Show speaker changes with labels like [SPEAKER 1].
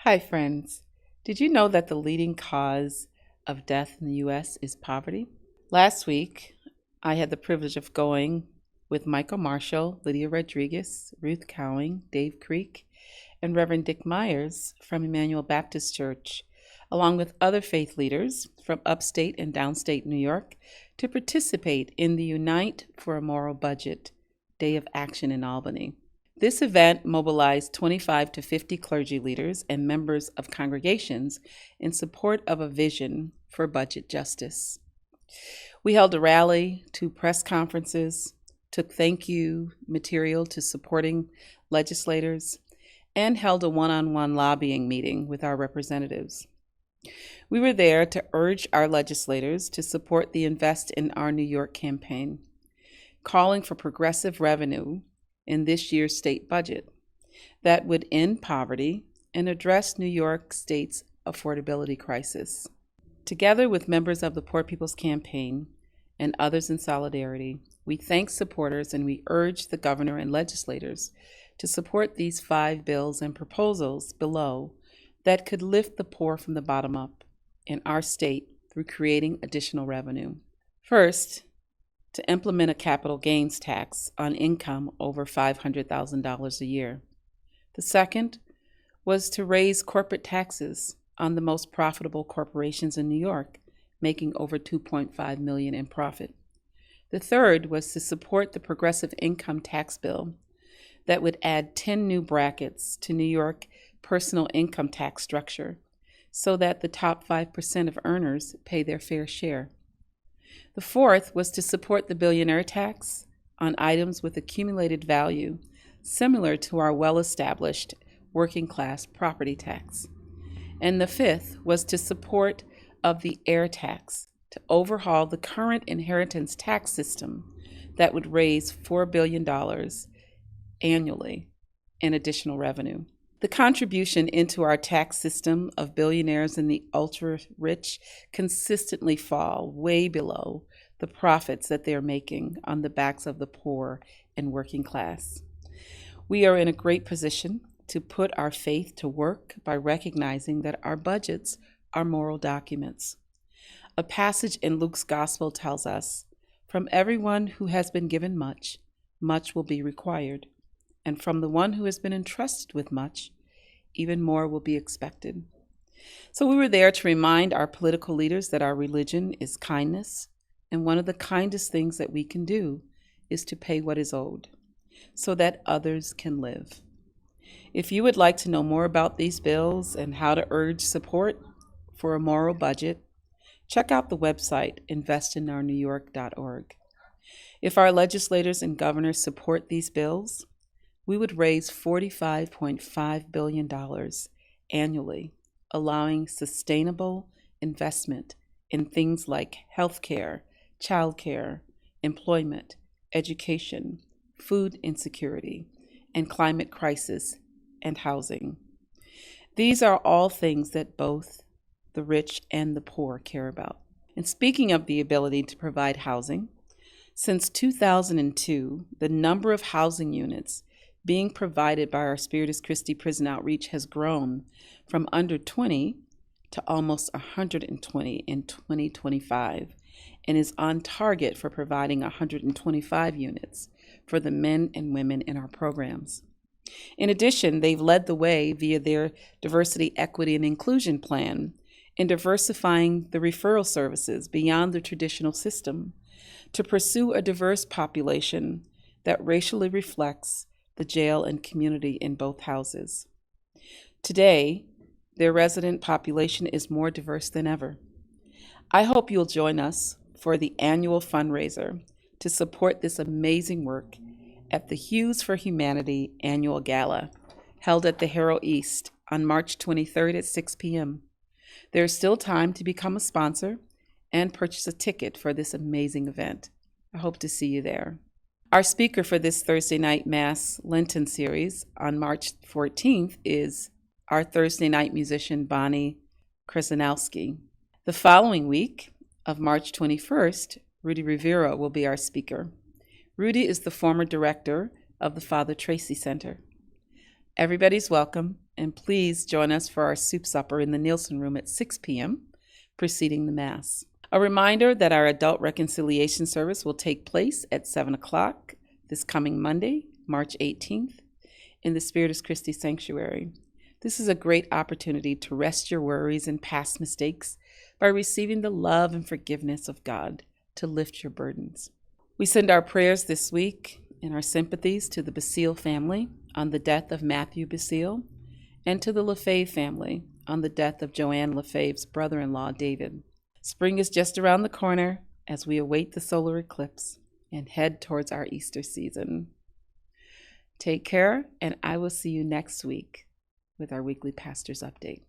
[SPEAKER 1] Hi, friends. Did you know that the leading cause of death in the U.S. is poverty? Last week, I had the privilege of going with Michael Marshall, Lydia Rodriguez, Ruth Cowing, Dave Creek, and Reverend Dick Myers from Emmanuel Baptist Church, along with other faith leaders from upstate and downstate New York, to participate in the Unite for a Moral Budget Day of Action in Albany. This event mobilized 25 to 50 clergy leaders and members of congregations in support of a vision for budget justice. We held a rally, 2 press conferences, took thank you material to supporting legislators, and held a one-on-one lobbying meeting with our representatives. We were there to urge our legislators to support the Invest in Our New York campaign, calling for progressive revenue in this year's state budget that would end poverty and address New York State's affordability crisis. Together with members of the Poor People's Campaign and others in solidarity, we thank supporters and we urge the governor and legislators to support these 5 bills and proposals below that could lift the poor from the bottom up in our state through creating additional revenue. First, to implement a capital gains tax on income over $500,000 a year. The second was to raise corporate taxes on the most profitable corporations in New York, making over $2.5 million in profit. The third was to support the progressive income tax bill that would add 10 new brackets to New York personal income tax structure so that the top 5% of earners pay their fair share. The fourth was to support the billionaire tax on items with accumulated value, similar to our well-established working-class property tax. And the fifth was to support of the air tax to overhaul the current inheritance tax system that would raise $4 billion annually in additional revenue. The contribution into our tax system of billionaires and the ultra-rich consistently fall way below the profits that they're making on the backs of the poor and working class. We are in a great position to put our faith to work by recognizing that our budgets are moral documents. A passage in Luke's Gospel tells us, "From everyone who has been given much, much will be required. And from the one who has been entrusted with much, even more will be expected." So we were there to remind our political leaders that our religion is kindness, and one of the kindest things that we can do is to pay what is owed, so that others can live. If you would like to know more about these bills and how to urge support for a moral budget, check out the website investinournewyork.org. If our legislators and governors support these bills, we would raise $45.5 billion annually, allowing sustainable investment in things like healthcare, childcare, employment, education, food insecurity, and climate crisis and housing. These are all things that both the rich and the poor care about. And speaking of the ability to provide housing, since 2002, the number of housing units being provided by our Spiritus Christi Prison Outreach has grown from under 20 to almost 120 in 2025 and is on target for providing 125 units for the men and women in our programs. In addition, they've led the way via their diversity, equity, and inclusion plan in diversifying the referral services beyond the traditional system to pursue a diverse population that racially reflects the jail and community in both houses. Today, their resident population is more diverse than ever. I hope you'll join us for the annual fundraiser to support this amazing work at the Hues for Humanity annual gala held at the Harrow East on March 23rd at 6 p.m. There's still time to become a sponsor and purchase a ticket for this amazing event. I hope to see you there. Our speaker for this Thursday night Mass Lenten series on March 14th is our Thursday night musician Bonnie Krasinowski. The following week of March 21st, Rudy Rivera will be our speaker. Rudy is the former director of the Father Tracy Center. Everybody's welcome, And please join us for our soup supper in the Nielsen Room at 6 p.m., preceding the Mass. A reminder that our adult reconciliation service will take place at 7 o'clock this coming Monday, March 18th, in the Spiritus Christi Sanctuary. This is a great opportunity to rest your worries and past mistakes by receiving the love and forgiveness of God to lift your burdens. We send our prayers this week and our sympathies to the Basile family on the death of Matthew Basile and to the Lefebvre family on the death of Joanne Lefebvre's brother-in-law, David. Spring is just around the corner as we await the solar eclipse and head towards our Easter season. Take care, and I will see you next week with our weekly Pastor's Update.